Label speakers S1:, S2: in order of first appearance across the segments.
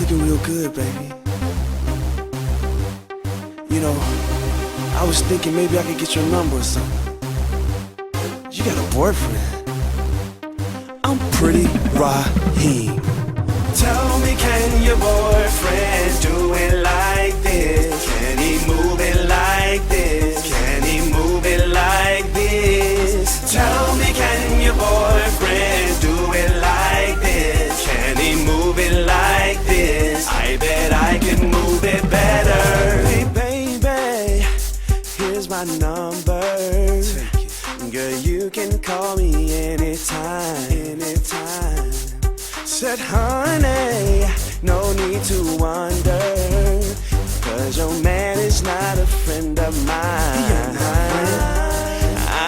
S1: looking real good, baby. You know, I was thinking maybe I could get your number or something. You got a boyfriend? I'm pretty Raheem. Tell me, can your boyfriend do it like this? Can he move it like this? Can he move it like this? Tell me, can your boyfriend do it like this? Can he move it like this? I bet I can move it better. Hey baby, here's my number. Girl, you can call me anytime. Said honey, no need to wonder, cause your man is not a friend of mine.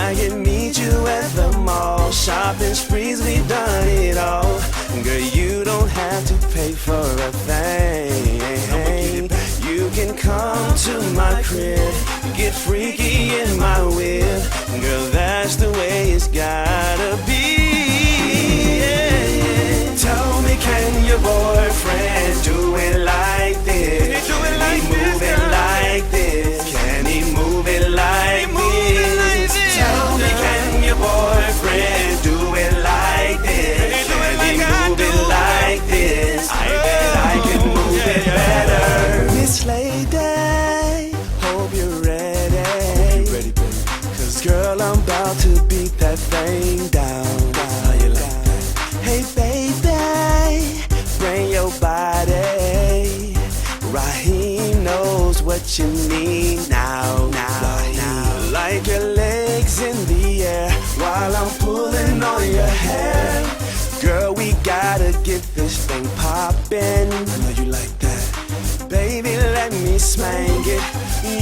S1: I can meet you at the mall, shopping sprees, we've done it all. Girl, you don't have to pay for a thing. You can come to my crib, get freaky in my whip. Girl, that's the way it's gotta be. Tell me, can your boyfriend do it like this? Can he move it like this? Can he move it like this? Tell me, can your boyfriend do it like this? Can he move it like this? I bet I can move it better. Miss Lady, hope you're ready. Ready, baby. Cause girl, I'm about to beat that thing down. How you like that? Hey baby, bring your body. Raheem knows what you need now. Like your legs in the air while I'm pulling on your hair. Girl, we gotta get this thing poppin'. I know you like that. Baby, let me spank it.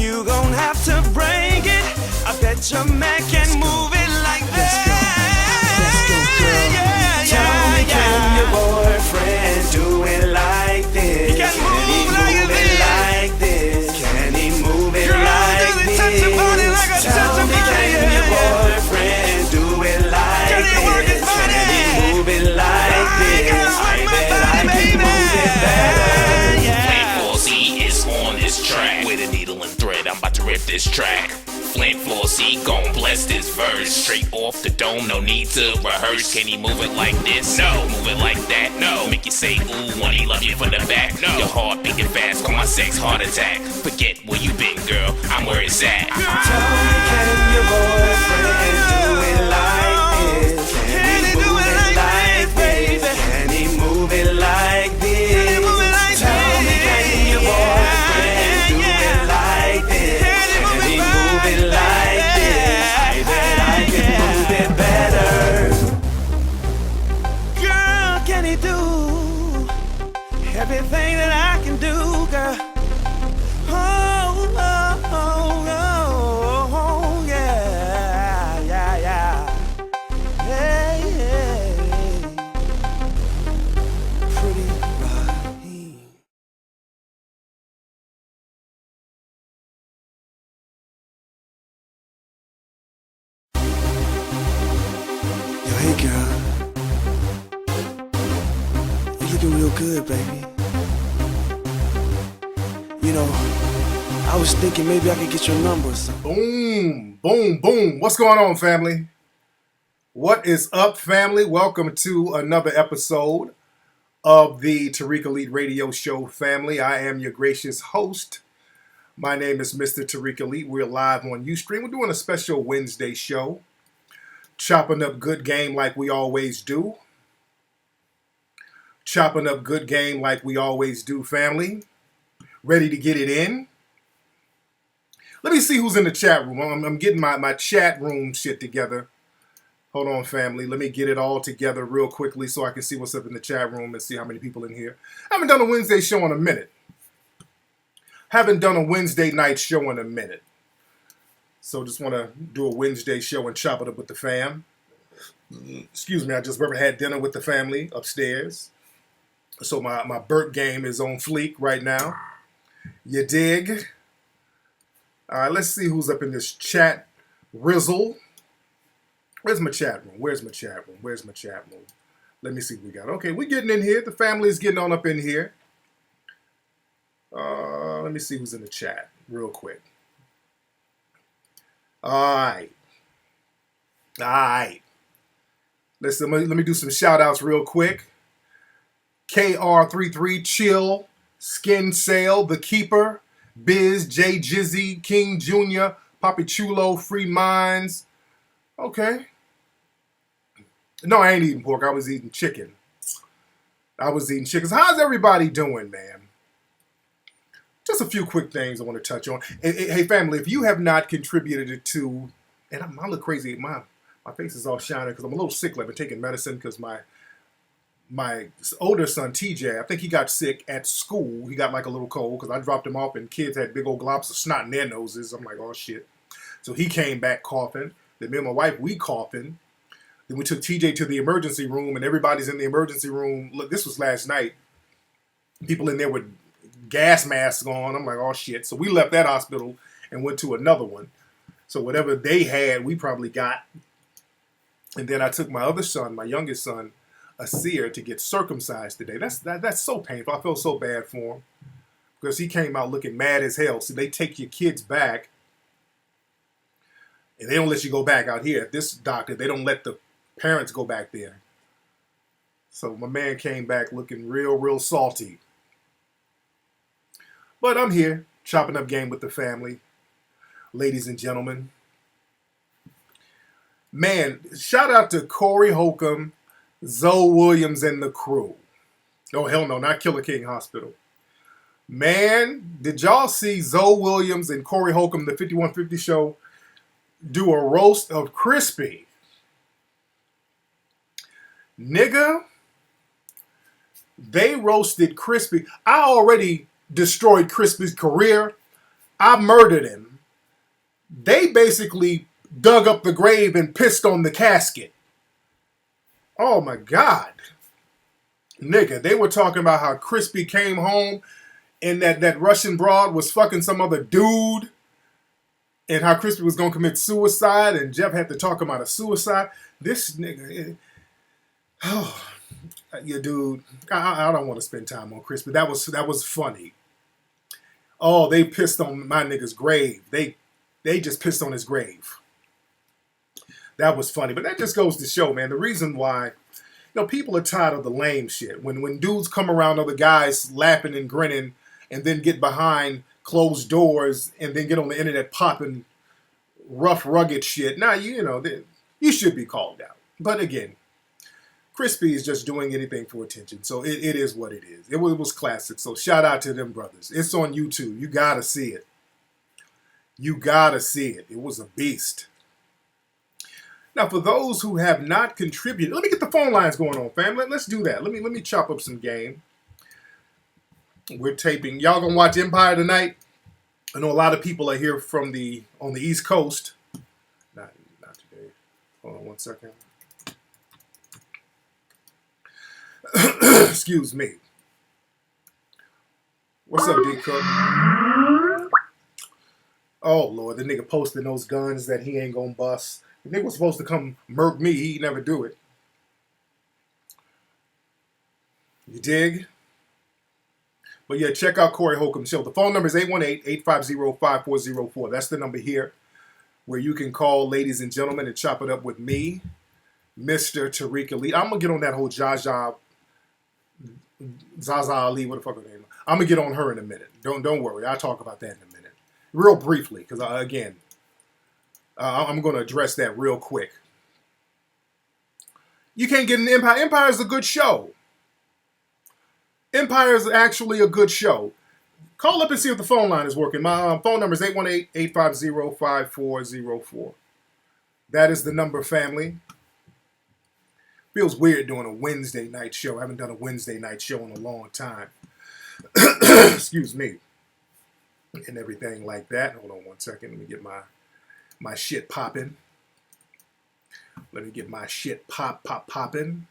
S1: You gon' have to break it. I bet your man can move it like that. Let's go, girl. Tell me, can your boyfriend do it like this? Can he move it like this? Can he move it like this? Tell me, can your boyfriend do it like this? Can he move it like this? I bet I can move it better.
S2: Flame 4C is on this track. With a needle and thread, I'm about to rip this track. Flame 4C gon' bless this verse. Straight off the dome, no need to rehearse. Can he move it like this? No. Move it like that? No. Make you say ooh when he love you from the back? No. Your heart beating fast, call my sex heart attack. Forget where you been, girl, I'm where it's at.
S1: Tell me, can your boyfriend do it like this? Can he move it like this? Can he move it like this? Tell me, can your boyfriend do it like this? Can he move it like this? I bet I can move it better. Girl, can he do everything that I can do, girl? Oh, yeah. Hey. Pretty Raheem. Yo, hey girl. You looking real good, baby. You know, I was thinking maybe I could get your number or something.
S3: Boom. What's going on, family? What is up, family? Welcome to another episode of the Tariq Elite Radio Show, family. I am your gracious host. My name is Mr. Tariq Elite. We're live on Ustream. We're doing a special Wednesday show. Chopping up good game like we always do. Chopping up good game like we always do, family. Ready to get it in? Let me see who's in the chat room. I'm getting my chat room shit together. Hold on, family. Let me get it all together real quickly so I can see what's up in the chat room and see how many people in here. I haven't done a Wednesday show in a minute. Haven't done a Wednesday night show in a minute. So just want to do a Wednesday show and chop it up with the fam. Excuse me, I just had dinner with the family upstairs. So my Burt game is on fleek right now. You dig? All right, let's see who's up in this chat. Rizzle. Where's my chat room? Let me see what we got. Okay, we're getting in here. The family is getting on up in here. Let me see who's in the chat real quick. All right. All right. Listen, let me do some shout outs real quick. KR33, Chill, Skin Sale, The Keeper, Biz, J Jizzy, King Jr., Papi Chulo, Free Minds. Okay. No, I ain't eating pork. I was eating chicken. How's everybody doing, man? Just a few quick things I want to touch on. Hey, family, if you have not contributed to, and I look crazy, my face is all shining because I'm a little sick. I've been taking medicine because my older son, TJ, I think he got sick at school. He got like a little cold because I dropped him off and kids had big old globs of snot in their noses. I'm like, oh, shit. So he came back coughing. Then me and my wife, we coughing. Then we took TJ to the emergency room and everybody's in the emergency room. Look, this was last night. People in there with gas masks on. I'm like, oh, shit. So we left that hospital and went to another one. So whatever they had, we probably got. And then I took my other son, my youngest son, Asir, to get circumcised today. That's so painful. I feel so bad for him because he came out looking mad as hell. So they take your kids back and they don't let you go back out here. At this doctor, they don't let the parents go back there. So my man came back looking real salty. But I'm here, chopping up game with the family. Ladies and gentlemen. Man, shout out to Corey Holcomb, Zoe Williams, and the crew. Oh, hell no, not Killer King Hospital. Man, did y'all see Zoe Williams and Corey Holcomb, the 5150 show, do a roast of Crispy? Nigga, they roasted Crispy. I already destroyed Crispy's career. I murdered him. They basically dug up the grave and pissed on the casket. Oh my God. Nigga, they were talking about how Crispy came home and that Russian broad was fucking some other dude and how Crispy was going to commit suicide and Jeff had to talk him out of suicide. This nigga, yeah, dude, I don't want to spend time on Crispy. That was funny. Oh, they pissed on my nigga's grave. They just pissed on his grave. That was funny. But that just goes to show, man, the reason why, people are tired of the lame shit. When dudes come around other guys laughing and grinning and then get behind closed doors and then get on the internet popping rough, rugged shit. Now, you should be called out. But again, Crispy is just doing anything for attention. So it is what it is. It was classic. So shout out to them brothers. It's on YouTube. You got to see it. You got to see it. It was a beast. Now, for those who have not contributed, let me get the phone lines going on, fam. Let's do that. Let me chop up some game. We're taping. Y'all gonna watch Empire tonight? I know a lot of people are here on the East Coast. Not today. Hold on one second. Excuse me. What's up, D Cook? Oh Lord, the nigga posting those guns that he ain't gonna bust. The nigga was supposed to come murk me. He never do it. You dig? But yeah, check out Corey Holcomb's show. The phone number is 818-850-5404. That's the number here where you can call, ladies and gentlemen, and chop it up with me, Mr. Tariq Ali. I'm going to get on that whole Zaza Ali, what the fuck her name? I'm going to get on her in a minute. Don't worry. I'll talk about that in a minute. Real briefly, because again, I'm going to address that real quick. You can't get an Empire. Empire is a good show. Empire is actually a good show. Call up and see if the phone line is working. My phone number is 818-850-5404. That is the number, family. Feels weird doing a Wednesday night show. I haven't done a Wednesday night show in a long time. Excuse me. And everything like that. Hold on one second. Let me get my shit popping. Let me get my shit popping.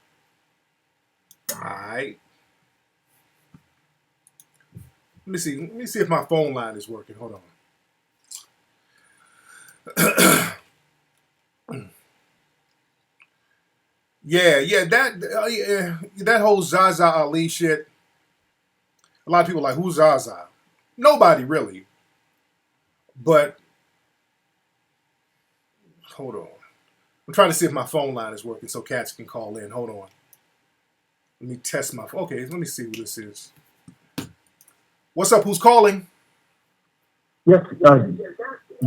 S3: All right. Let me see if my phone line is working. Hold on. Yeah, that whole Zaza Ali shit. A lot of people are like, who's Zaza? Nobody really. But hold on. I'm trying to see if my phone line is working so cats can call in. Hold on. Let me test my phone. Okay, let me see who this is. What's up? Who's calling?
S4: Yes,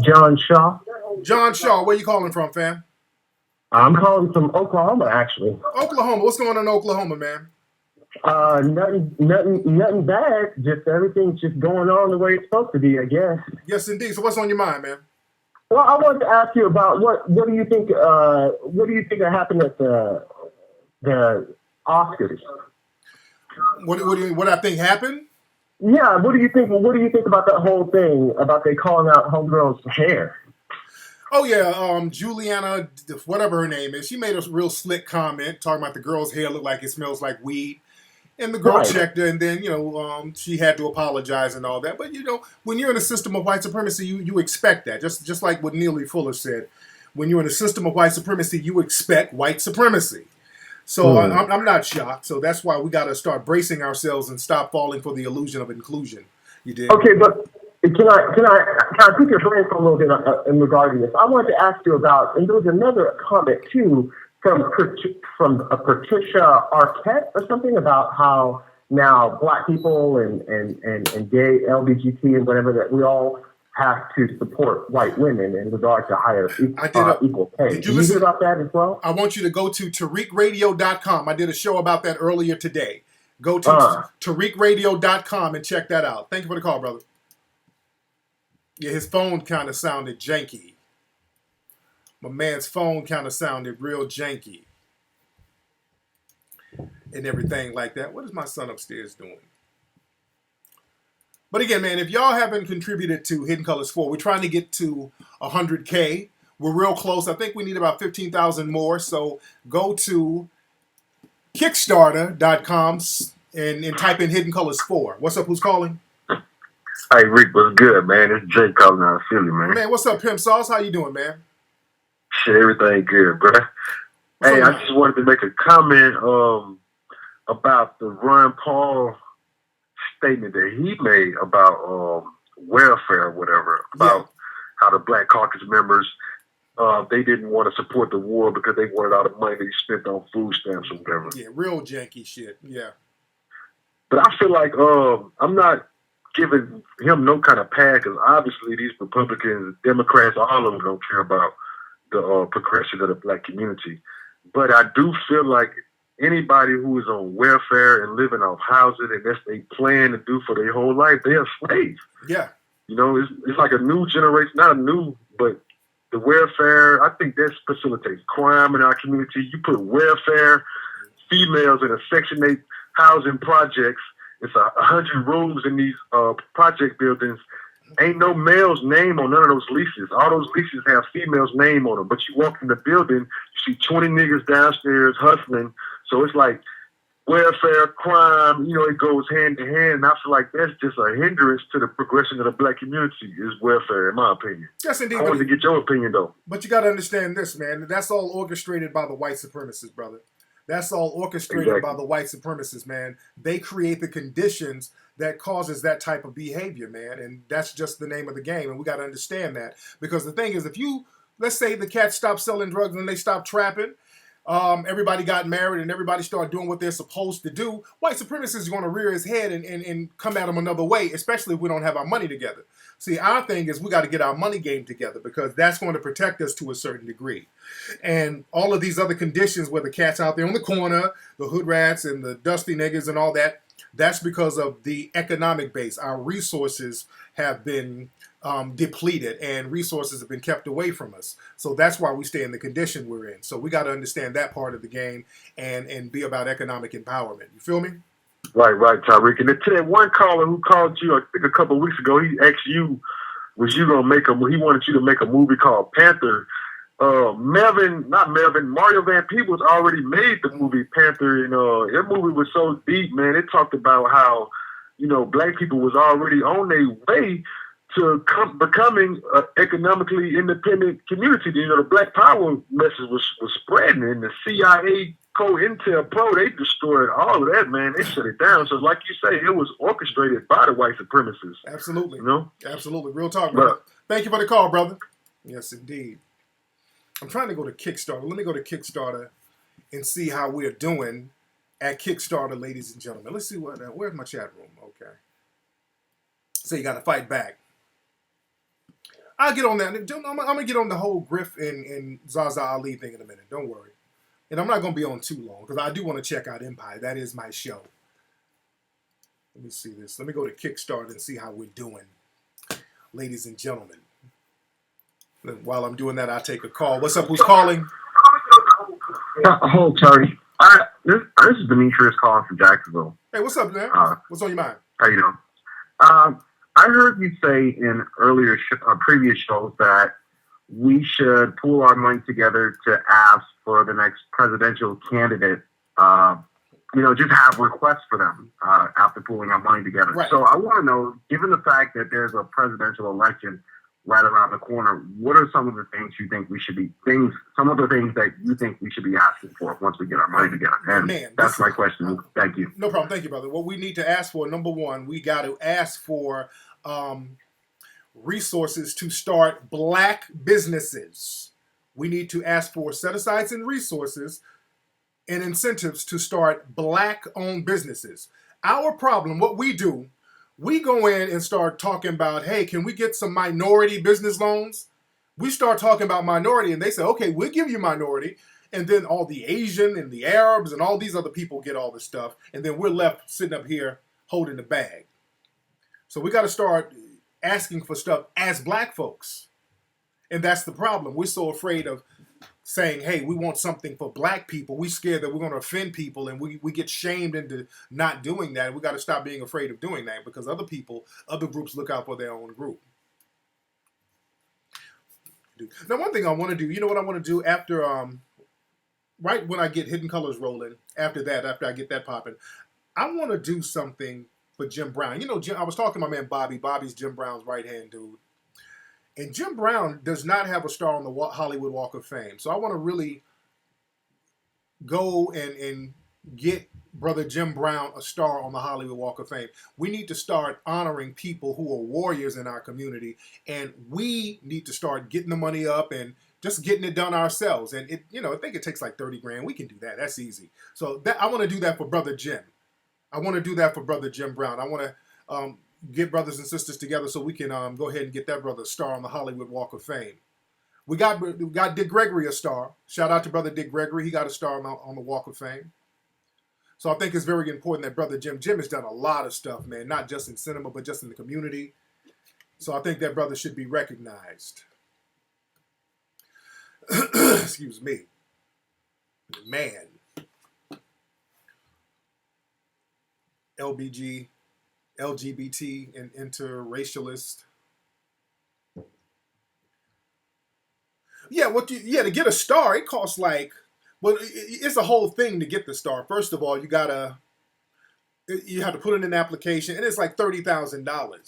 S4: John Shaw.
S3: John Shaw. Where you calling from, fam?
S4: I'm calling from Oklahoma, actually.
S3: Oklahoma. What's going on in Oklahoma, man?
S4: Nothing bad. just everything's just going on the way it's supposed to be, I guess.
S3: Yes, indeed. So what's on your mind, man?
S4: Well, I wanted to ask you about what do you think that happened at the Oscars?
S3: What I think happened?
S4: Yeah, what do you think? What do you think about that whole thing about they calling out homegirl's hair?
S3: Oh yeah, Juliana, whatever her name is, she made a real slick comment talking about the girl's hair looked like it smells like weed. And the girl checked her, and then, she had to apologize and all that. But, when you're in a system of white supremacy, you expect that. Just like what Neely Fuller said. When you're in a system of white supremacy, you expect white supremacy. So I'm not shocked. So that's why we got to start bracing ourselves and stop falling for the illusion of inclusion. You did.
S4: Okay, but can I pick your brain for a little bit in regard to this? I wanted to ask you about, and there was another comment, too, from Patricia Arquette or something about how now black people and gay LGBT and whatever, that we all have to support white women in regard to higher equal pay.
S3: Did you
S4: hear about that as well?
S3: I want you to go to TariqRadio.com. I did a show about that earlier today. Go to TariqRadio.com and check that out. Thank you for the call, brother. Yeah, his phone kind of sounded janky. My man's phone kind of sounded real janky and everything like that. What is my son upstairs doing? But again, man, if y'all haven't contributed to Hidden Colors 4, we're trying to get to 100K. We're real close. I think we need about 15,000 more. So go to Kickstarter.com and type in Hidden Colors 4. What's up? Who's calling?
S5: Hey, Rick, what's good, man? It's Jay calling out of Philly, man.
S3: Man, what's up, Pimp Sauce? How you doing, man?
S5: Shit, everything good, bro. Hey, I just wanted to make a comment about the Ron Paul statement that he made about welfare or whatever, about how the Black Caucus members, they didn't want to support the war because they wanted all the money they spent on food stamps or whatever.
S3: Yeah, real janky shit, yeah.
S5: But I feel like I'm not giving him no kind of pad because obviously these Republicans, Democrats, all of them don't care about the progression of the black community. But I do feel like anybody who is on welfare and living off housing and that's they plan to do for their whole life, they're slaves.
S3: Yeah.
S5: It's like a new generation, not a new, but the welfare, I think that facilitates crime in our community. You put welfare, females in a Section 8 housing projects. It's 100 rooms in these project buildings. Ain't no male's name on none of those leases. All those leases have female's name on them. But you walk in the building, you see 20 niggas downstairs hustling. So it's like welfare, crime, it goes hand in hand. And I feel like that's just a hindrance to the progression of the black community is welfare, in my opinion.
S3: Yes, indeed.
S5: I wanted to get your opinion, though.
S3: But you got to understand this, man. That's all orchestrated by the white supremacists, brother. That's all orchestrated by the white supremacists, man. They create the conditions that causes that type of behavior, man. And that's just the name of the game. And we got to understand that. Because the thing is, let's say the cats stop selling drugs and they stop trapping, everybody got married and everybody started doing what they're supposed to do, white supremacists is going to rear his head and come at them another way, especially if we don't have our money together. See, our thing is we got to get our money game together because that's going to protect us to a certain degree. And all of these other conditions where the cats out there on the corner, the hood rats and the dusty niggas and all that, that's because of the economic base. Our resources have been depleted and resources have been kept away from us. So that's why we stay in the condition we're in. So we got to understand that part of the game and be about economic empowerment. You feel me?
S5: Right, Tariq. And to that one caller who called you, I think a couple of weeks ago, he asked you, he wanted you to make a movie called Panther. Mario Van Peebles already made the movie Panther, and that movie was so deep, man. It talked about how, black people was already on their way to becoming an economically independent community. The Black Power message was spreading, and the CIA Intel Pro, they destroyed all of that, man. They shut it down. So, like you say, it was orchestrated by the white supremacists.
S3: Absolutely.
S5: You know?
S3: Absolutely. Real talk, brother. Thank you for the call, brother. Yes, indeed. I'm trying to go to Kickstarter. Let me go to Kickstarter and see how we're doing at Kickstarter, ladies and gentlemen. Let's see where's my chat room? Okay. So you got to fight back. I'll get on that. I'm going to get on the whole Griff and Zaza Ali thing in a minute. Don't worry. And I'm not going to be on too long because I do want to check out Empire. That is my show. Let me see this. Let me go to Kickstarter and see how we're doing, ladies and gentlemen. While I'm doing that, I'll take a call. What's up? Who's calling?
S6: Hello, Tariq. This is Demetrius calling from Jacksonville.
S3: Hey, what's up, man? What's on your mind?
S6: How you doing? I heard you say in earlier previous shows that we should pool our money together to ask for the next presidential candidate. Just have requests for them after pooling our money together.
S3: Right.
S6: So I want to know, given the fact that there's a presidential election right around the corner, what are some of the things you think we should be some of the things that you think we should be asking for once we get our money together? And that's my question. Thank you.
S3: No problem. Thank you, brother. What we need to ask for, number one, we got to ask for resources to start black businesses. We need to ask for set-asides and resources and incentives to start black-owned businesses. Our problem, what we do, we go in and start talking about, hey, can we get some minority business loans? We start talking about minority, and they say, okay, we'll give you minority. And then all the Asian and the Arabs and all these other people get all this stuff. And then we're left sitting up here holding the bag. So we got to start asking for stuff as black folks. And that's the problem. We're so afraid of saying, hey, we want something for black people. We're scared that we're going to offend people, and we get shamed into not doing that. We got to stop being afraid of doing that because other groups look out for their own group. Now, one thing I want to do, you know what I want to do after, right when I get Hidden Colors rolling, after I get that popping, I want to do something for Jim Brown. You know, I was talking to my man Bobby. Bobby's Jim Brown's right-hand dude. And Jim Brown does not have a star on the Hollywood Walk of Fame. So I want to really go and get Brother Jim Brown a star on the Hollywood Walk of Fame. We need to start honoring people who are warriors in our community. And we need to start getting the money up and just getting it done ourselves. And, I think it takes like 30 grand. We can do that. That's easy. So I want to do that for Brother Jim. I want to do that for Brother Jim Brown. I want to get brothers and sisters together so we can go ahead and get that brother a star on the Hollywood Walk of Fame. We got Dick Gregory a star. Shout out to Brother Dick Gregory. He got a star on the Walk of Fame. So I think it's very important that Brother Jim has done a lot of stuff, man, not just in cinema, but just in the community. So I think that brother should be recognized. Excuse me. Man. LGBT and interracialist. Yeah, to get a star, it costs it's a whole thing to get the star. First of all, you have to put in an application, and it's like $30,000.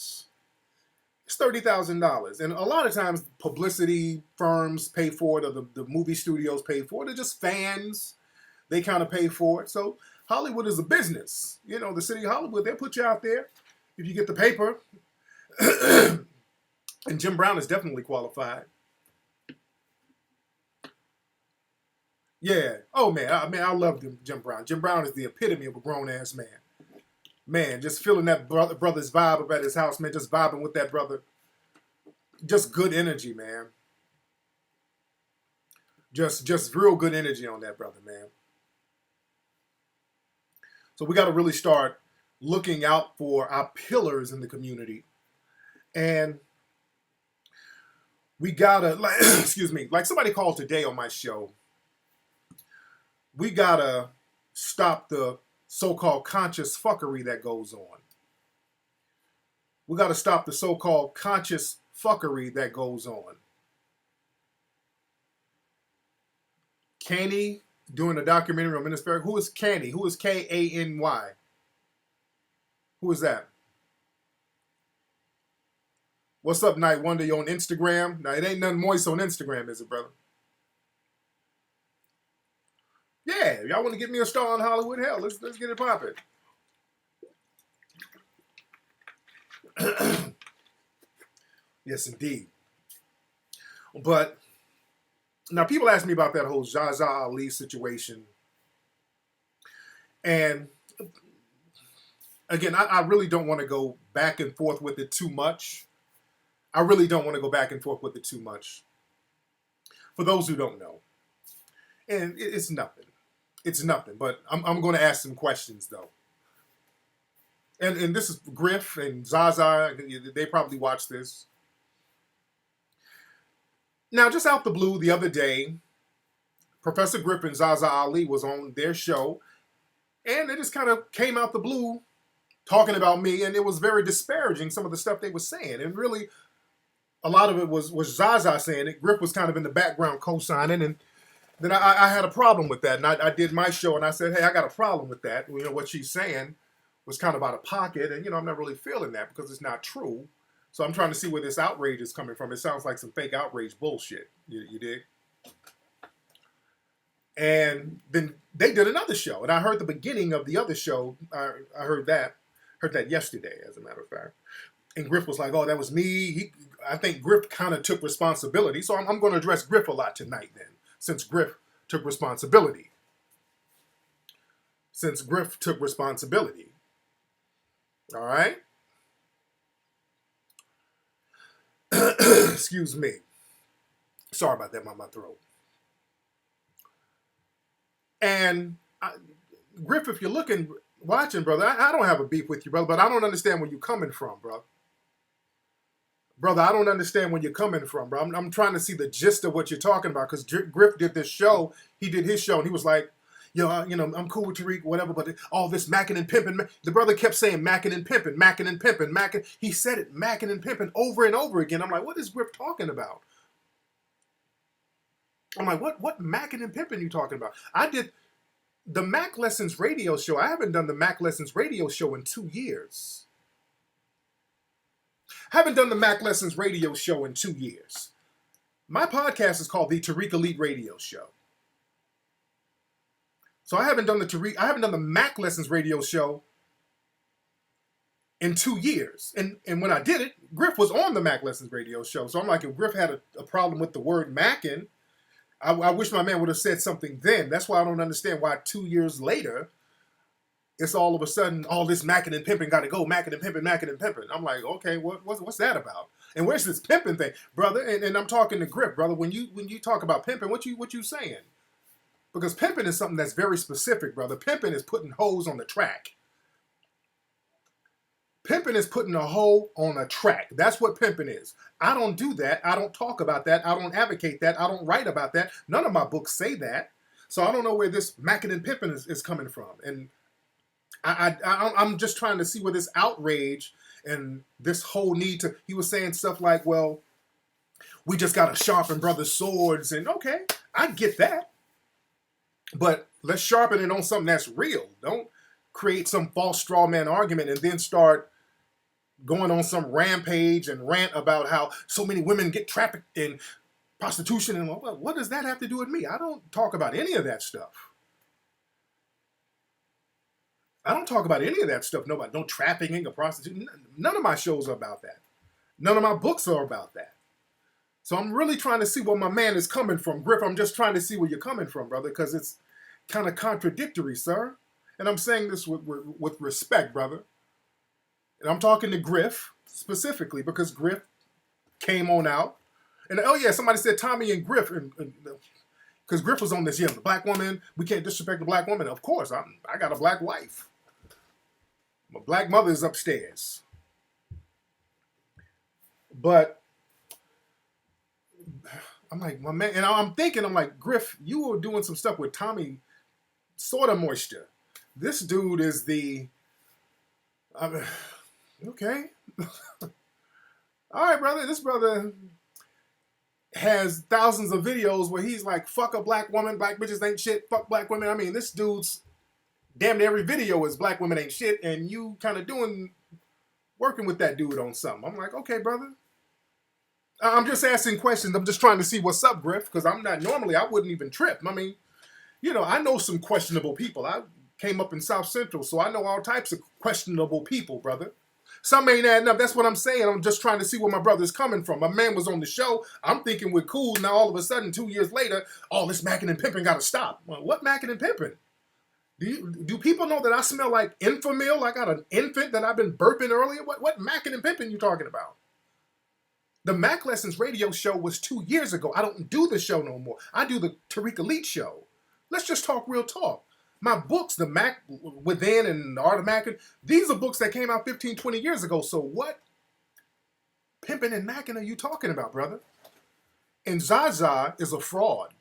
S3: It's $30,000, and a lot of times publicity firms pay for it, or the movie studios pay for it. They're just fans; they kind of pay for it. So Hollywood is a business. The city of Hollywood, they'll put you out there if you get the paper. And Jim Brown is definitely qualified. Yeah. Oh, man. I love Jim Brown. Jim Brown is the epitome of a grown-ass man. Man, just feeling that brother's vibe up at his house, man, just vibing with that brother. Just good energy, man. Just real good energy on that brother, man. So we got to really start looking out for our pillars in the community. And we got to, excuse me, like somebody called today on my show, we got to stop the so-called conscious fuckery that goes on. We got to stop the so-called conscious fuckery that goes on. Kany doing a documentary on Minister. Who is Kany? Who is Kany? Who is that? What's up, Night Wonder? You on Instagram? Now, it ain't nothing moist on Instagram, is it, brother? Yeah, y'all want to get me a star in Hollywood? Hell, let's get it popping. Yes, indeed. But now people ask me about that whole Zaza Ali situation, and again, I really don't want to go back and forth with it too much. I really don't want to go back and forth with it too much. For those who don't know, and it's nothing. It's nothing. But I'm going to ask some questions though. And this is Griff and Zaza. They probably watch this. Now, just out the blue, the other day, Professor Griff and Zaza Ali was on their show, and they just kind of came out the blue talking about me, and it was very disparaging, some of the stuff they were saying. And really, a lot of it was Zaza saying it. Griff was kind of in the background co-signing, and then I had a problem with that. And I did my show, and I said, hey, I got a problem with that. You know, what she's saying was kind of out of pocket, and, you know, I'm not really feeling that because it's not true. So I'm trying to see where this outrage is coming from. It sounds like some fake outrage bullshit. You dig? And then they did another show, and I heard the beginning of the other show. I heard that yesterday, as a matter of fact. And Griff was like, "Oh, that was me." I think Griff kind of took responsibility. So I'm going to address Griff a lot tonight, then, since Griff took responsibility. All right. Excuse me. Sorry about that, my throat. And Griff, if you're watching, brother, I don't have a beef with you, brother, but I don't understand where you're coming from, bro. Brother, I don't understand where you're coming from, bro. I'm trying to see the gist of what you're talking about, because Griff did this show. He did his show, and he was like, I'm cool with Tariq, whatever, but all this macking and pimping. The brother kept saying macking and pimping, macking and pimping, macking. He said it, macking and pimping, over and over again. I'm like, what is Griff talking about? I'm like, what macking and pimping you talking about? I did the Mac Lessons radio show. I haven't done the Mac Lessons radio show in 2 years. Haven't done the Mac Lessons radio show in 2 years. My podcast is called the Tariq Elite Radio Show. So I haven't done the Mac Lessons radio show in 2 years. And when I did it, Griff was on the Mac Lessons radio show. So I'm like, if Griff had a problem with the word macking, I wish my man would have said something then. That's why I don't understand why 2 years later, it's all of a sudden, all this macking and pimping got to go, macking and pimping, macking and pimping. I'm like, okay, what's that about? And where's this pimping thing, brother? And I'm talking to Griff, brother. When you talk about pimping, what you saying? Because pimping is something that's very specific, brother. Pimping is putting hoes on the track. Pimping is putting a hoe on a track. That's what pimping is. I don't do that. I don't talk about that. I don't advocate that. I don't write about that. None of my books say that. So I don't know where this macking and pimping is coming from. And I'm just trying to see where this outrage and this whole need to... He was saying stuff like, well, we just got to sharpen brothers' swords. And okay, I get that. But let's sharpen it on something that's real. Don't create some false straw man argument and then start going on some rampage and rant about how so many women get trafficked in prostitution. And what does that have to do with me? I don't talk about any of that stuff. No trafficking or prostitution. None of my shows are about that. None of my books are about that. So I'm really trying to see where my man is coming from. Griff, I'm just trying to see where you're coming from, brother, because it's kind of contradictory, sir. And I'm saying this with respect, brother. And I'm talking to Griff specifically because Griff came on out. And oh yeah, somebody said Tommy and Griff, because Griff was on this, the black woman, we can't disrespect the black woman. Of course, I got a black wife. My black mother is upstairs. But I'm like, my man, and I'm like, Griff, you were doing some stuff with Tommy Sorta Moisture. This dude is okay. All right, brother. This brother has thousands of videos where he's like, fuck a black woman, black bitches ain't shit, fuck black women. I mean, this dude's damn near every video is black women ain't shit, and you kind of working with that dude on something. I'm like, okay, brother. I'm just asking questions. I'm just trying to see what's up, Griff, because I'm not, normally I wouldn't even trip. I mean, You know, I know some questionable people. I came up in South Central, so I know all types of questionable people, brother. Some ain't adding up. That's what I'm saying. I'm just trying to see where my brother's coming from. My man was on the show. I'm thinking we're cool. Now all of a sudden, 2 years later, all this macking and pimping got to stop. Well, what macking and pimping? Do people know that I smell like infamil? I got an infant that I've been burping earlier? What macking and pimping you talking about? The Mac Lessons radio show was 2 years ago. I don't do the show no more. I do the Tariq Elite show. Let's just talk real talk. My books, The Mac Within and The Art of Macking, these are books that came out 15, 20 years ago. So what pimping and macking are you talking about, brother? And Zaza is a fraud.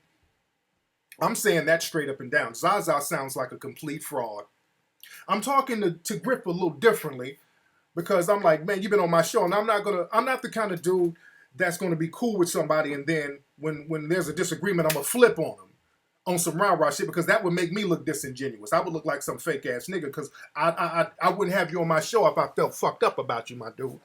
S3: I'm saying that straight up and down. Zaza sounds like a complete fraud. I'm talking to Griff a little differently because I'm like, man, you've been on my show, and I'm not the kind of dude that's gonna be cool with somebody, and then when there's a disagreement, I'm gonna flip on them on some rah-rah shit, because that would make me look disingenuous. I would look like some fake ass nigga, because I wouldn't have you on my show if I felt fucked up about you, my dude.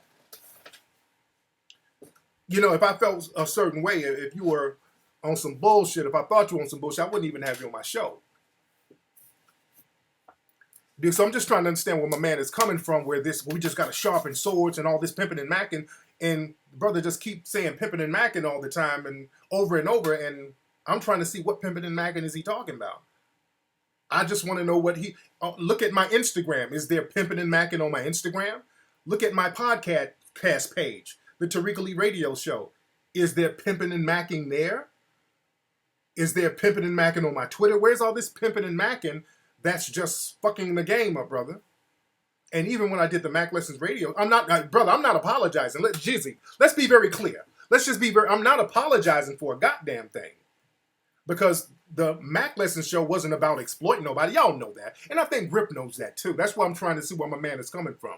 S3: You know, if I felt a certain way, if you were on some bullshit, if I thought you were on some bullshit, I wouldn't even have you on my show. Dude, so I'm just trying to understand where my man is coming from, where we just got to sharpen swords and all this pimping and macking, and brother just keep saying pimping and macking all the time and over, and I'm trying to see what pimping and macking is he talking about. I just want to know what look at my Instagram. Is there pimping and macking on my Instagram? Look at my podcast page, the Tariq Elite Radio Show. Is there pimping and macking there? Is there pimping and macking on my Twitter? Where's all this pimping and macking that's just fucking the game up, brother? And even when I did the Mac Lessons Radio, I'm not apologizing. Let's be very clear. I'm not apologizing for a goddamn thing. Because the Mac Lessons show wasn't about exploiting nobody. Y'all know that. And I think Grip knows that too. That's why I'm trying to see where my man is coming from.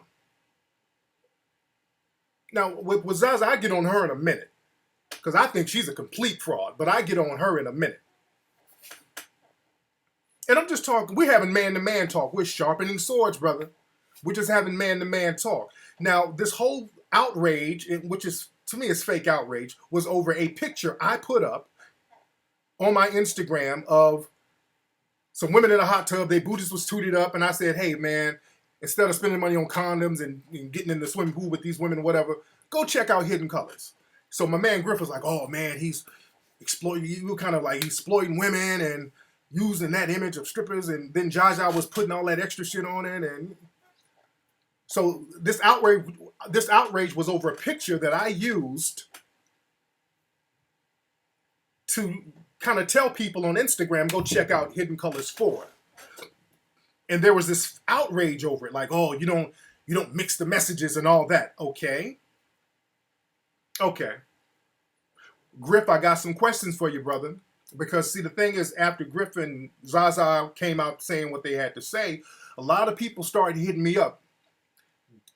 S3: Now, with Zaza, I get on her in a minute. Because I think she's a complete fraud. But I get on her in a minute. And I'm just talking, we're having man-to-man talk. We're sharpening swords, brother. We're just having man-to-man talk. Now, this whole outrage, which is, to me, is fake outrage, was over a picture I put up on my Instagram of some women in a hot tub. Their booties was tooted up, and I said, hey, man, instead of spending money on condoms and getting in the swimming pool with these women or whatever, go check out Hidden Colors. So my man Griff was like, oh, man, he's exploiting women and using that image of strippers, and then Jaja was putting all that extra shit on it, and so this outrage was over a picture that I used to kind of tell people on Instagram, go check out Hidden Colors 4. And there was this outrage over it, like, oh, you don't mix the messages and all that. Okay. Griff, I got some questions for you, brother. Because, see, the thing is, after Griff and Zaza came out saying what they had to say, a lot of people started hitting me up,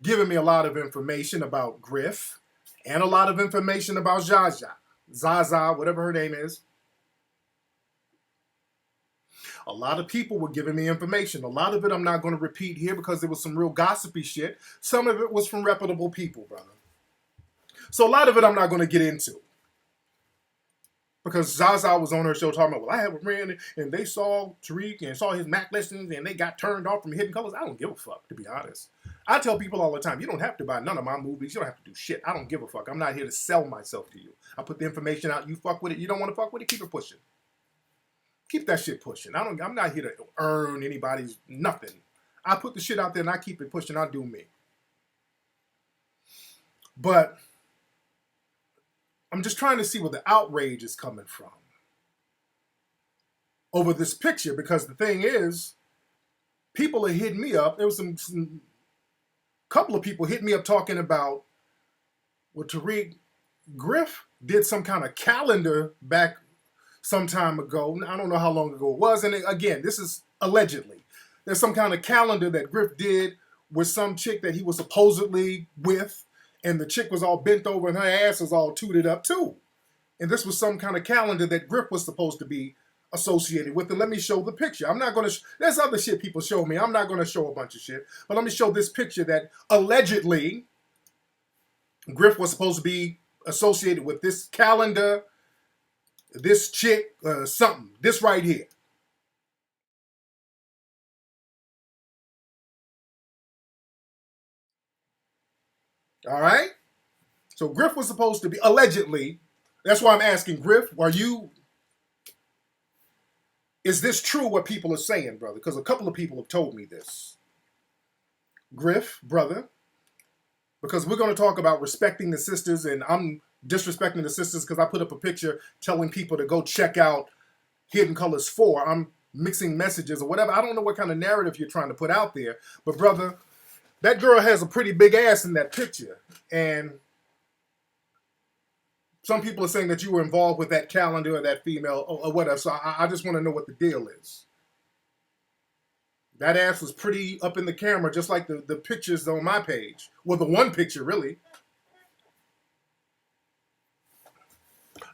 S3: giving me a lot of information about Griff and a lot of information about Zaza, whatever her name is. A lot of people were giving me information. A lot of it I'm not going to repeat here because there was some real gossipy shit. Some of it was from reputable people, brother. So a lot of it I'm not going to get into. Because Zaza was on her show talking about, well, I have a friend and they saw Tariq and saw his Mac Lessons and they got turned off from Hidden Colors. I don't give a fuck, to be honest. I tell people all the time, you don't have to buy none of my movies. You don't have to do shit. I don't give a fuck. I'm not here to sell myself to you. I put the information out. You fuck with it. You don't want to fuck with it. Keep it pushing. Keep that shit pushing. I'm not here to earn anybody's nothing. I put the shit out there and I keep it pushing. I do me. But I'm just trying to see where the outrage is coming from over this picture, because the thing is, people are hitting me up. There was some couple of people hitting me up talking about, well, Tariq, Griff did some kind of calendar back some time ago. I don't know how long ago it was. And again, this is allegedly. There's some kind of calendar that Griff did with some chick that he was supposedly with. And the chick was all bent over and her ass was all tooted up too. And this was some kind of calendar that Griff was supposed to be associated with. And let me show the picture. I'm not going to, there's other shit people show me. I'm not going to show a bunch of shit. But let me show this picture that allegedly Griff was supposed to be associated with this calendar, this chick, something. This right here. All right? So Griff was supposed to be, allegedly, that's why I'm asking Griff, is this true what people are saying, brother? Because a couple of people have told me this. Griff, brother, because we're going to talk about respecting the sisters, and I'm disrespecting the sisters because I put up a picture telling people to go check out Hidden Colors 4. I'm mixing messages or whatever. I don't know what kind of narrative you're trying to put out there, but brother, that girl has a pretty big ass in that picture, and some people are saying that you were involved with that calendar or that female or whatever. So I just want to know what the deal is. That ass was pretty up in the camera, just like the pictures on my page. Well, the one picture, really.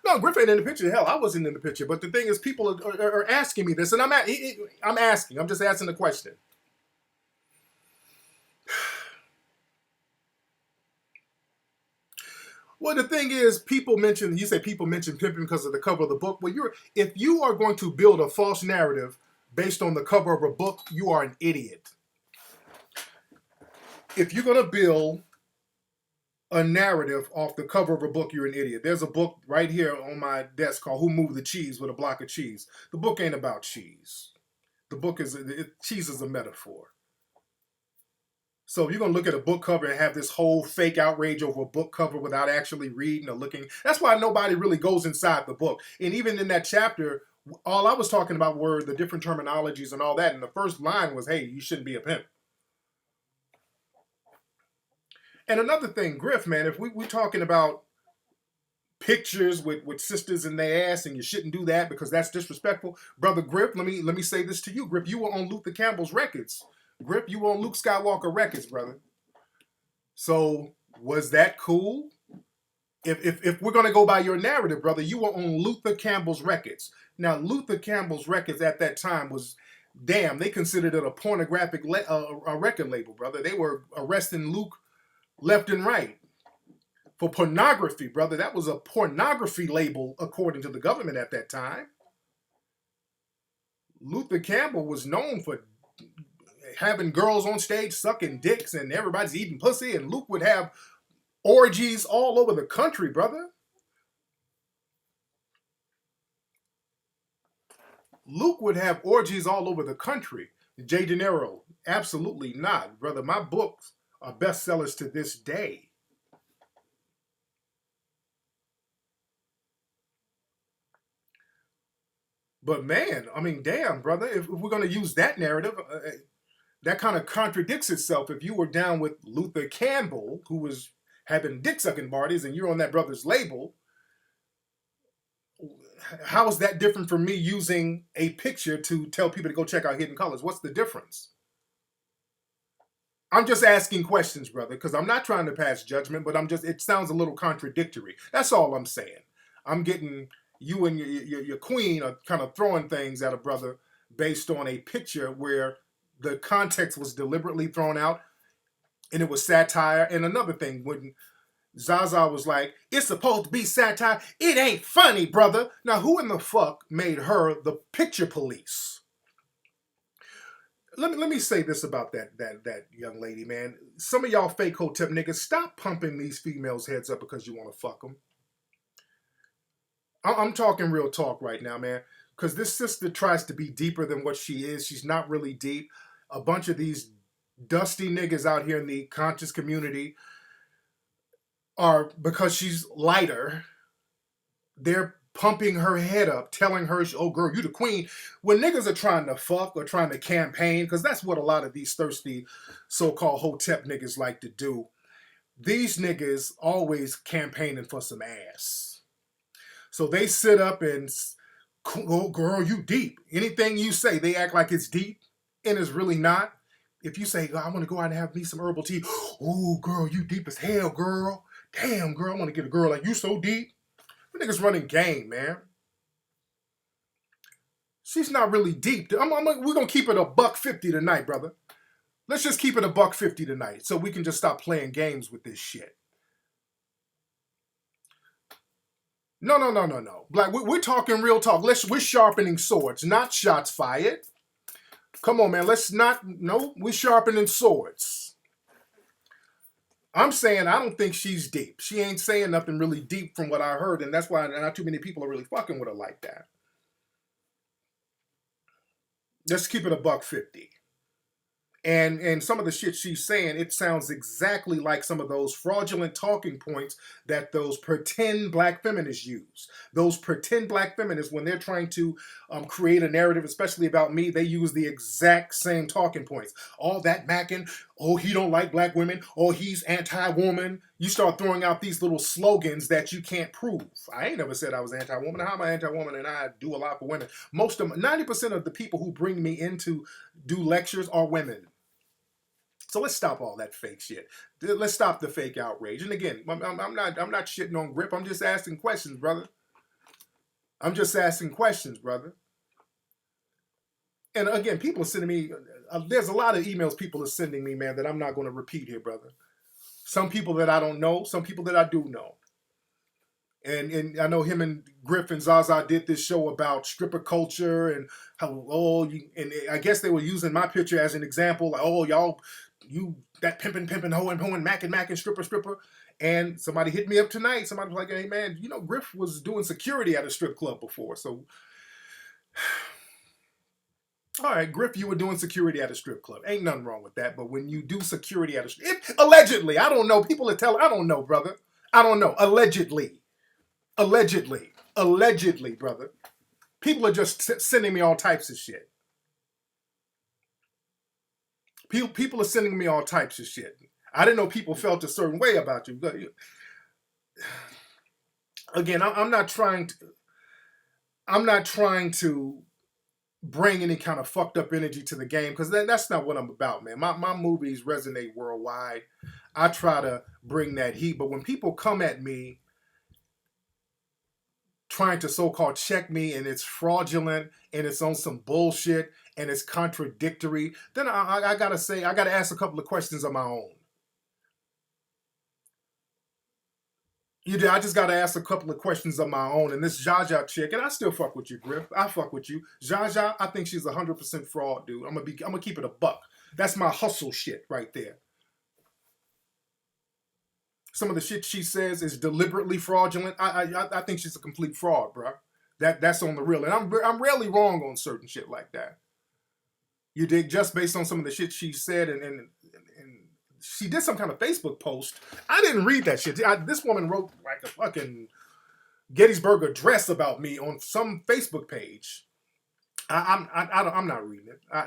S3: No, Griff ain't in the picture. Hell, I wasn't in the picture. But the thing is, people are asking me this, and I'm asking. I'm just asking the question. Well, the thing is, you say people mention pimping because of the cover of the book. Well, if you are going to build a false narrative based on the cover of a book, you are an idiot. If you're going to build a narrative off the cover of a book, you're an idiot. There's a book right here on my desk called Who Moved the Cheese with a Block of Cheese. The book ain't about cheese. The book cheese is a metaphor. So if you're going to look at a book cover and have this whole fake outrage over a book cover without actually reading or looking, that's why nobody really goes inside the book. And even in that chapter, all I was talking about were the different terminologies and all that. And the first line was, hey, you shouldn't be a pimp. And another thing, Griff, man, if we're talking about pictures with sisters in their ass and you shouldn't do that because that's disrespectful, brother Griff, let me say this to you, Griff. You were on Luther Campbell's records. Griff, you were on Luke Skywalker records, brother. So was that cool? If we're going to go by your narrative, brother, you were on Luther Campbell's records. Now, Luther Campbell's records at that time was, damn, they considered it a pornographic a record label, brother. They were arresting Luke left and right for pornography, brother. That was a pornography label according to the government at that time. Luther Campbell was known for having girls on stage sucking dicks and everybody's eating pussy, and Luke would have orgies all over the country, brother. Luke would have orgies all over the country. Jay De Niro, absolutely not, brother. My books are bestsellers to this day. But man, I mean, damn, brother, if we're going to use that narrative, that kind of contradicts itself. If you were down with Luther Campbell, who was having dick-sucking parties, and you're on that brother's label, how is that different from me using a picture to tell people to go check out Hidden Colors? What's the difference? I'm just asking questions, brother, because I'm not trying to pass judgment, but it sounds a little contradictory. That's all I'm saying. I'm getting you and your queen are kind of throwing things at a brother based on a picture where the context was deliberately thrown out and it was satire. And another thing, when Zaza was like, it's supposed to be satire, it ain't funny, brother. Now, who in the fuck made her the picture police? Let me say this about that young lady, man. Some of y'all fake hotep niggas, stop pumping these females' heads up because you want to fuck them. I'm talking real talk right now, man, because this sister tries to be deeper than what she is. She's not really deep. A bunch of these dusty niggas out here in the conscious community are, because she's lighter, they're pumping her head up, telling her, oh girl, you the queen. When niggas are trying to fuck or trying to campaign, because that's what a lot of these thirsty so-called hotep niggas like to do, these niggas always campaigning for some ass. So they sit up and, oh girl, you deep. Anything you say, they act like it's deep, and it's really not. If you say, I want to go out and have me some herbal tea, oh girl, you deep as hell, girl. Damn, girl, I want to get a girl like you so deep. The nigga's running game, man. She's not really deep. We're going to keep it $150 tonight, brother. Let's just keep it $150 tonight so we can just stop playing games with this shit. No. Black, we're talking real talk. We're sharpening swords, not shots fired. Come on, man. We're sharpening swords. I'm saying I don't think she's deep. She ain't saying nothing really deep from what I heard, and that's why not too many people are really fucking with her like that. Let's keep it $1.50. And some of the shit she's saying, it sounds exactly like some of those fraudulent talking points that those pretend black feminists use. Those pretend black feminists, when they're trying to create a narrative, especially about me, they use the exact same talking points. All that macking, oh, he don't like black women, oh, he's anti-woman. You start throwing out these little slogans that you can't prove. I ain't never said I was anti-woman. How am I anti-woman and I do a lot for women? 90% of the people who bring me in to do lectures are women. So let's stop all that fake shit. Let's stop the fake outrage. And again, I'm not shitting on Grip. I'm just asking questions, brother. I'm just asking questions, brother. And again, people are sending me. There's a lot of emails people are sending me, man, that I'm not going to repeat here, brother. Some people that I don't know, some people that I do know. And I know him and Griff and Zaza did this show about stripper culture and how and I guess they were using my picture as an example, like, oh, y'all, you that pimping, hoeing, macking, stripper. And somebody hit me up tonight. Somebody was like, hey man, you know, Griff was doing security at a strip club before. So all right, Griff, you were doing security at a strip club. Ain't nothing wrong with that. But when you do security at a strip, allegedly, I don't know. People are telling, I don't know, brother. I don't know. Allegedly, brother. People are just sending me all types of shit. People are sending me all types of shit. I didn't know people felt a certain way about you. Again, I'm not trying to bring any kind of fucked up energy to the game, because that's not what I'm about, man. My movies resonate worldwide. I try to bring that heat, but when people come at me trying to so-called check me and it's fraudulent and it's on some bullshit and it's contradictory, then I gotta ask a couple of questions of my own. I just gotta ask a couple of questions of my own. And this Jaja chick, and I still fuck with you, Griff. I fuck with you. Jaja, I think she's 100% fraud, dude. I'm gonna keep it $1. That's my hustle shit right there. Some of the shit she says is deliberately fraudulent. I think she's a complete fraud, bro. That's on the real, and I'm rarely wrong on certain shit like that. You dig? Just based on some of the shit she said, and she did some kind of Facebook post. I didn't read that shit. This woman wrote like a fucking Gettysburg Address about me on some Facebook page. I'm not reading it. I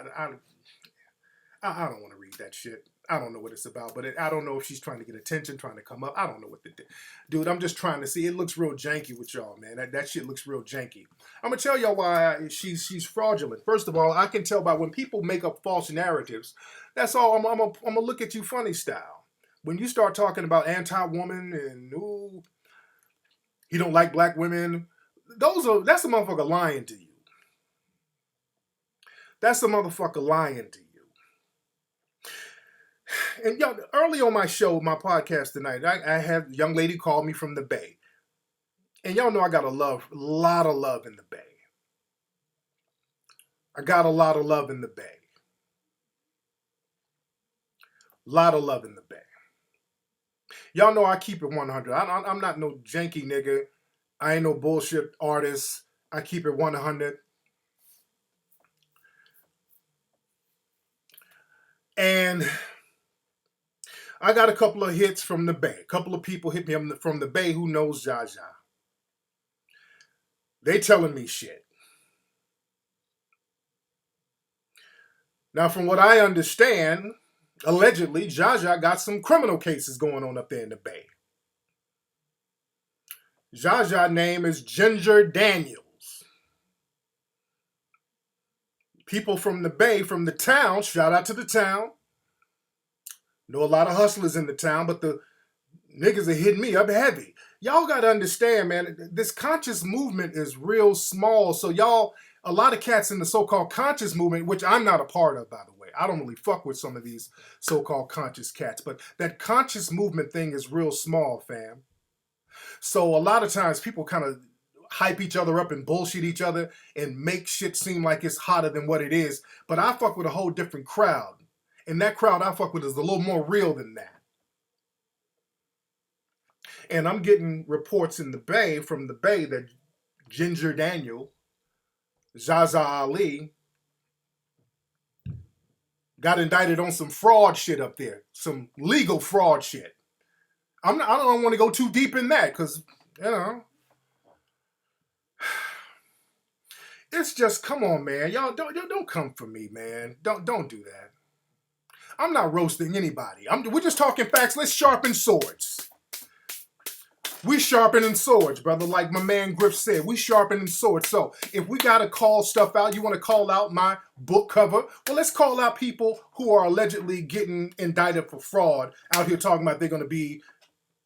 S3: don't want to read that shit. I don't know what it's about, but I don't know if she's trying to get attention, trying to come up. I don't know what to do. Dude, I'm just trying to see. It looks real janky with y'all, man. That shit looks real janky. I'm going to tell y'all why she's fraudulent. First of all, I can tell by when people make up false narratives. That's all. I'm going to look at you funny style. When you start talking about anti-woman and, ooh, he don't like black women, that's a motherfucker lying to you. That's a motherfucker lying to you. And y'all, early on my show, my podcast tonight, I had a young lady call me from the Bay. And y'all know I got a lot of love in the Bay. I got a lot of love in the Bay. Lot of love in the Bay. Y'all know I keep it 100. I'm not no janky nigga. I ain't no bullshit artist. I keep it 100. And I got a couple of hits from the Bay. A couple of people hit me from the Bay who knows Jaja. They telling me shit. Now, from what I understand, allegedly, Jaja got some criminal cases going on up there in the Bay. Jaja's name is Ginger Daniels. People from the Bay, from the town, shout out to the town. Know a lot of hustlers in the town, but the niggas are hitting me up heavy. Y'all got to understand, man, this conscious movement is real small. So y'all, a lot of cats in the so-called conscious movement, which I'm not a part of, by the way. I don't really fuck with some of these so-called conscious cats, but that conscious movement thing is real small, fam. So a lot of times people kind of hype each other up and bullshit each other and make shit seem like it's hotter than what it is. But I fuck with a whole different crowd. And that crowd I fuck with is a little more real than that. And I'm getting reports from the Bay, that Ginger Daniel, Zaza Ali, got indicted on some fraud shit up there, some legal fraud shit. I don't want to go too deep in that because, you know, it's just, come on, man, y'all don't come for me, man. Don't do that. I'm not roasting anybody. We're just talking facts. Let's sharpen swords. We sharpening swords, brother. Like my man Griff said, we sharpening swords. So if we got to call stuff out, you want to call out my book cover? Well, let's call out people who are allegedly getting indicted for fraud out here talking about they're going to be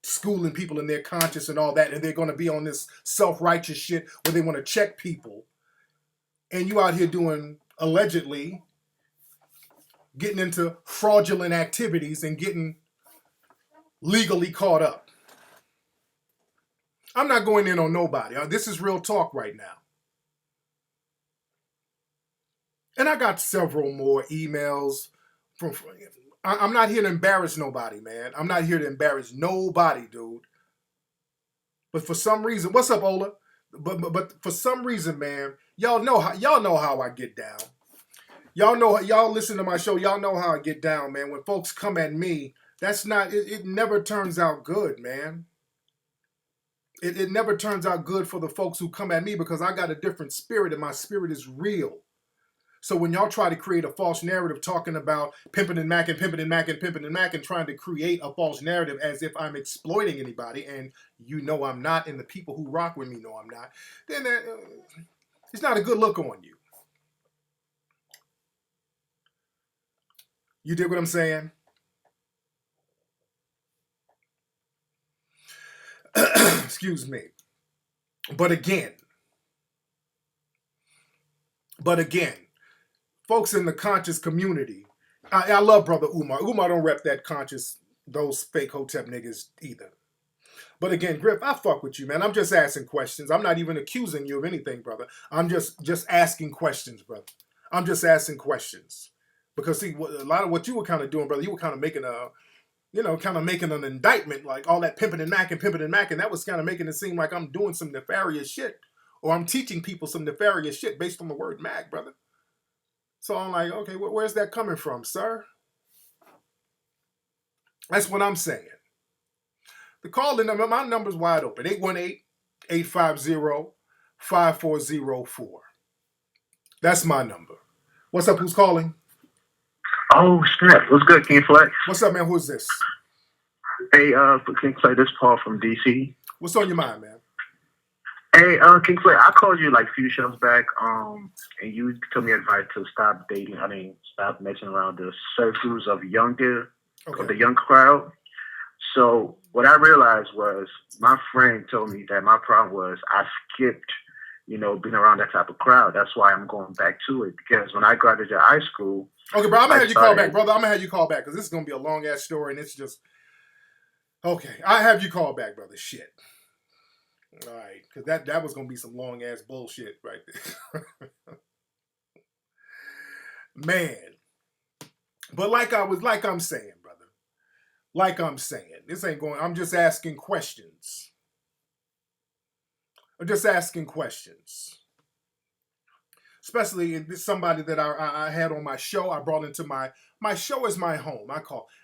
S3: schooling people in their conscience and all that, and they're going to be on this self-righteous shit where they want to check people. And you out here doing, allegedly, getting into fraudulent activities and getting legally caught up. I'm not going in on nobody. This is real talk right now. And I got several more emails from. I'm not here to embarrass nobody, man. I'm not here to embarrass nobody, dude. But for some reason, what's up, Ola? But for some reason, man, y'all know how I get down. Y'all listen to my show. Y'all know how I get down, man. When folks come at me, that's not. It never turns out good, man. It never turns out good for the folks who come at me because I got a different spirit and my spirit is real. So when y'all try to create a false narrative talking about pimping and macking, pimping and macking, pimping and macking, trying to create a false narrative as if I'm exploiting anybody, and you know I'm not, and the people who rock with me know I'm not, then it's not a good look on you. You dig what I'm saying? Excuse me. But again, folks in the conscious community, I love Brother Umar. Umar don't rep that conscious, those fake hotep niggas either. But again, Griff, I fuck with you, man. I'm just asking questions. I'm not even accusing you of anything, brother. I'm just asking questions, brother. I'm just asking questions. Because see, a lot of what you were kind of doing, brother, you were kind of making an indictment, like all that pimping and macking. That was kind of making it seem like I'm doing some nefarious shit. Or I'm teaching people some nefarious shit based on the word mac, brother. So I'm like, okay, where's that coming from, sir? That's what I'm saying. The call-in number, my number's wide open, 818-850-5404. That's my number. What's up, who's calling?
S6: Oh, snap. What's good, King Flex?
S3: What's up, man? Who's this?
S6: Hey, King Flex, this is Paul from DC.
S3: What's on your mind, man?
S6: Hey, King Flex, I called you like a few shows back, and you told me advice to stop messing around the circles of the young crowd. So what I realized was my friend told me that my problem was I skipped, being around that type of crowd. That's why I'm going back to it, because when I graduated high school.
S3: Okay, bro, I'm going to have you call back, brother. I'm going to have you call back because this is going to be a long-ass story, and it's just... Okay, I have you call back, brother. Shit. All right, because that was going to be some long-ass bullshit right there. Man. But I'm saying, brother. Like I'm saying, this ain't going... I'm just asking questions. Especially if it's somebody that I had on my show. I brought into my show is my home.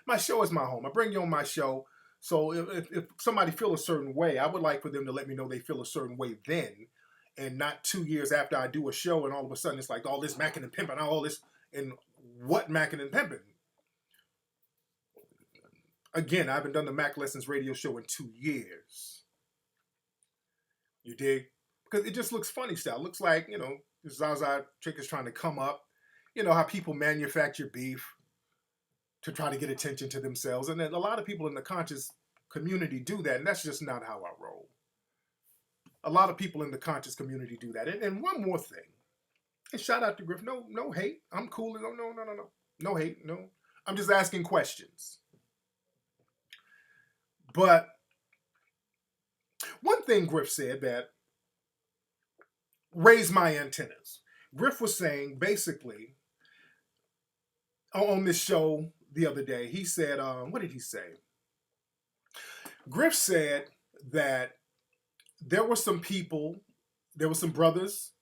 S3: My show is my home. I bring you on my show. So if somebody feel a certain way, I would like for them to let me know they feel a certain way then, and not 2 years after I do a show and all of a sudden it's like all this macking and pimping, all this, and what macking and pimping? Again, I haven't done the Mac Lessons radio show in 2 years. You dig? Because it just looks funny style. It looks like, Zaza chick is trying to come up. You know how people manufacture beef to try to get attention to themselves. And then a lot of people in the conscious community do that, and that's just not how I roll. A lot of people in the conscious community do that. And one more thing. And shout out to Griff. No hate. I'm cool. No. No hate. No. I'm just asking questions. But one thing Griff said that raised my antennas. Griff was saying, basically, on this show the other day, he said, what did he say? Griff said, that there were some people, there were some brothers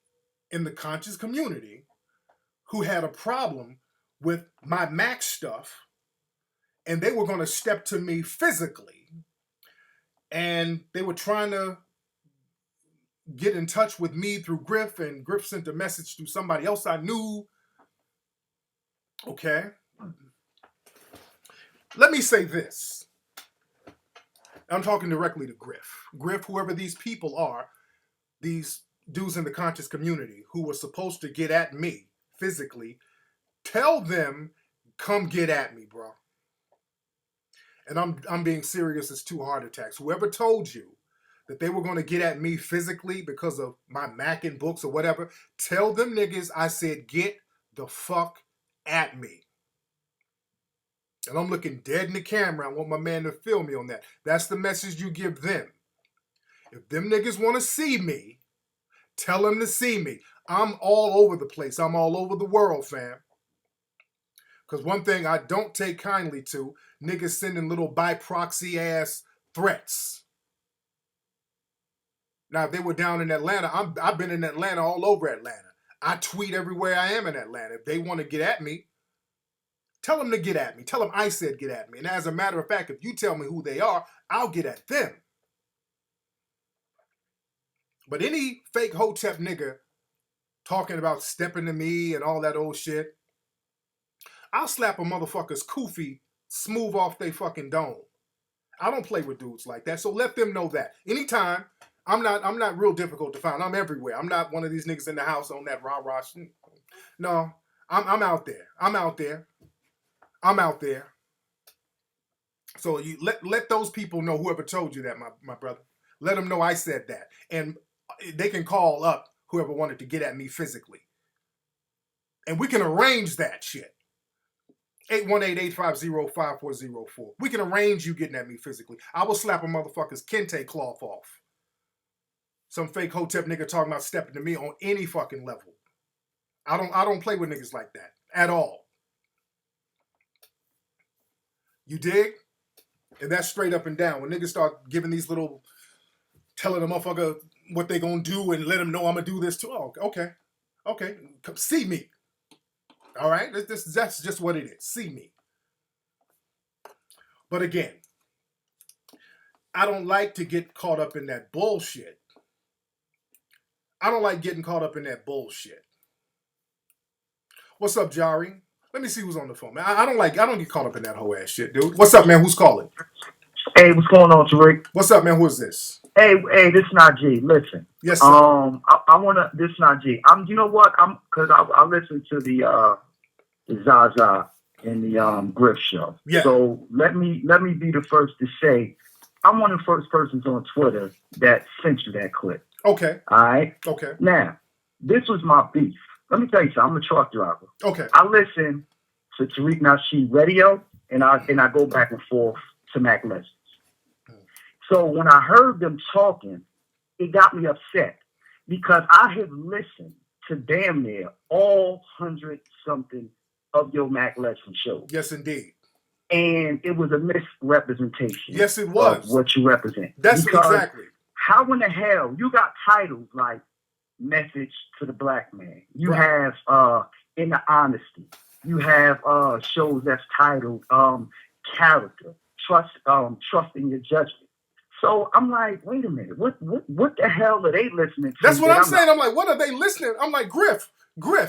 S3: in the conscious community who had a problem with my Mac stuff, and they were going to step to me physically, and they were trying to get in touch with me through Griff, and Griff sent a message to somebody else I knew. Okay. Let me say this. I'm talking directly to Griff. Griff, whoever these people are, these dudes in the conscious community who were supposed to get at me physically, tell them, come get at me, bro. And I'm being serious as 2 heart attacks. Whoever told you that they were going to get at me physically because of my Mac and books or whatever, tell them niggas I said get the fuck at me. And I'm looking dead in the camera. I want my man to film me on that. That's the message you give them. If them niggas want to see me, tell them to see me. I'm all over the place. I'm all over the world, fam. Because one thing I don't take kindly to, niggas sending little by proxy ass threats. Now, if they were down in Atlanta, I've been in Atlanta, all over Atlanta. I tweet everywhere I am in Atlanta. If they want to get at me, tell them to get at me. Tell them I said get at me. And as a matter of fact, if you tell me who they are, I'll get at them. But any fake hotep nigga talking about stepping to me and all that old shit, I'll slap a motherfucker's kufi smooth off they fucking dome. I don't play with dudes like that, so let them know that. Anytime, I'm not real difficult to find. I'm everywhere. I'm not one of these niggas in the house on that rah-rah shit. No, I'm out there. I'm out there. I'm out there. So you let those people know, whoever told you that, my brother. Let them know I said that. And they can call up whoever wanted to get at me physically. And we can arrange that shit. 818-850-5404. We can arrange you getting at me physically. I will slap a motherfucker's kente cloth off. Some fake hotep nigga talking about stepping to me on any fucking level. I don't play with niggas like that at all. You dig? And that's straight up and down. When niggas start giving these little, telling a motherfucker what they gonna do and let them know I'm gonna do this too. Oh, okay. Okay. Come see me. All right? That's just what it is. See me. But again, I don't like to get caught up in that bullshit. I don't like getting caught up in that bullshit. What's up, Jari? Let me see who's on the phone, man. I don't get caught up in that whole ass shit, dude. What's up, man? Who's calling?
S7: Hey, what's going on, Tariq?
S3: What's up, man? Who is this?
S7: Hey, this is not G. Listen.
S3: Yes, sir.
S7: I wanna. This is not G. You know what? Because I listened to the Zaza and the Griff show.
S3: Yeah.
S7: So let me be the first to say I'm one of the first persons on Twitter that sent you that clip.
S3: Okay.
S7: All right.
S3: Okay.
S7: Now, this was my beef. Let me tell you something. I'm a truck driver.
S3: Okay.
S7: I listen to Tariq Nasheed radio, and I go back and forth to Mac Lessons. So when I heard them talking, it got me upset because I have listened to damn near all 100-something of your Mac Lesson shows.
S3: Yes, indeed.
S7: And it was a misrepresentation.
S3: Yes, it was.
S7: Of what you represent.
S3: That's
S7: because
S3: exactly.
S7: How in the hell you got titles like Message to the Black Man? You
S3: Right.
S7: have In the Honesty. You have shows that's titled Character, Trusting Your Judgment. So I'm like, wait a minute, what the hell are they listening to?
S3: That's what I'm saying. I'm like, what are they listening? I'm like, Griff,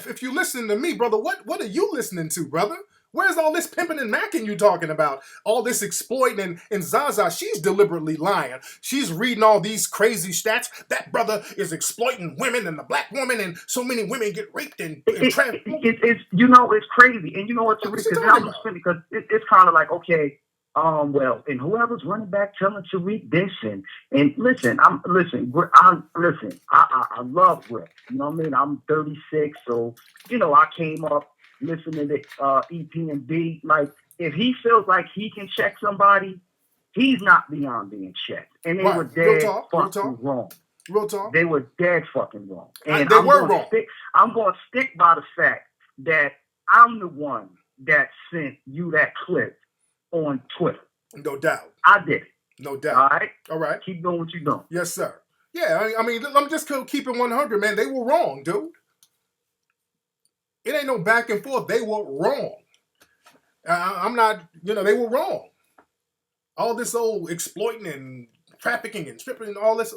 S3: if you listen to me, brother, what are you listening to, brother? Where's all this pimping and macking you talking about? All this exploiting and Zaza, she's deliberately lying. She's reading all these crazy stats. That brother is exploiting women and the black woman, and so many women get raped and trapped.
S7: It's crazy. And you know what, Tariq, because it's kind of like, okay, well, and whoever's running back telling Tariq this and listen, I love Rick. You know what I mean? I'm 36, so I came up listening to EP&B. Like, if he feels like he can check somebody, he's not beyond being checked. And they were dead fucking wrong.
S3: Real talk.
S7: They were dead fucking wrong. And
S3: they were wrong.
S7: I'm going to stick by the fact that I'm the one that sent you that clip on Twitter.
S3: No doubt.
S7: I did it.
S3: No doubt.
S7: All right?
S3: All right.
S7: Keep doing what you're doing.
S3: Yes, sir. Yeah, I mean, I'm just keeping 100, man. They were wrong, dude. It ain't no back and forth. They were wrong. I'm not, they were wrong. All this old exploiting and trafficking and stripping and all this.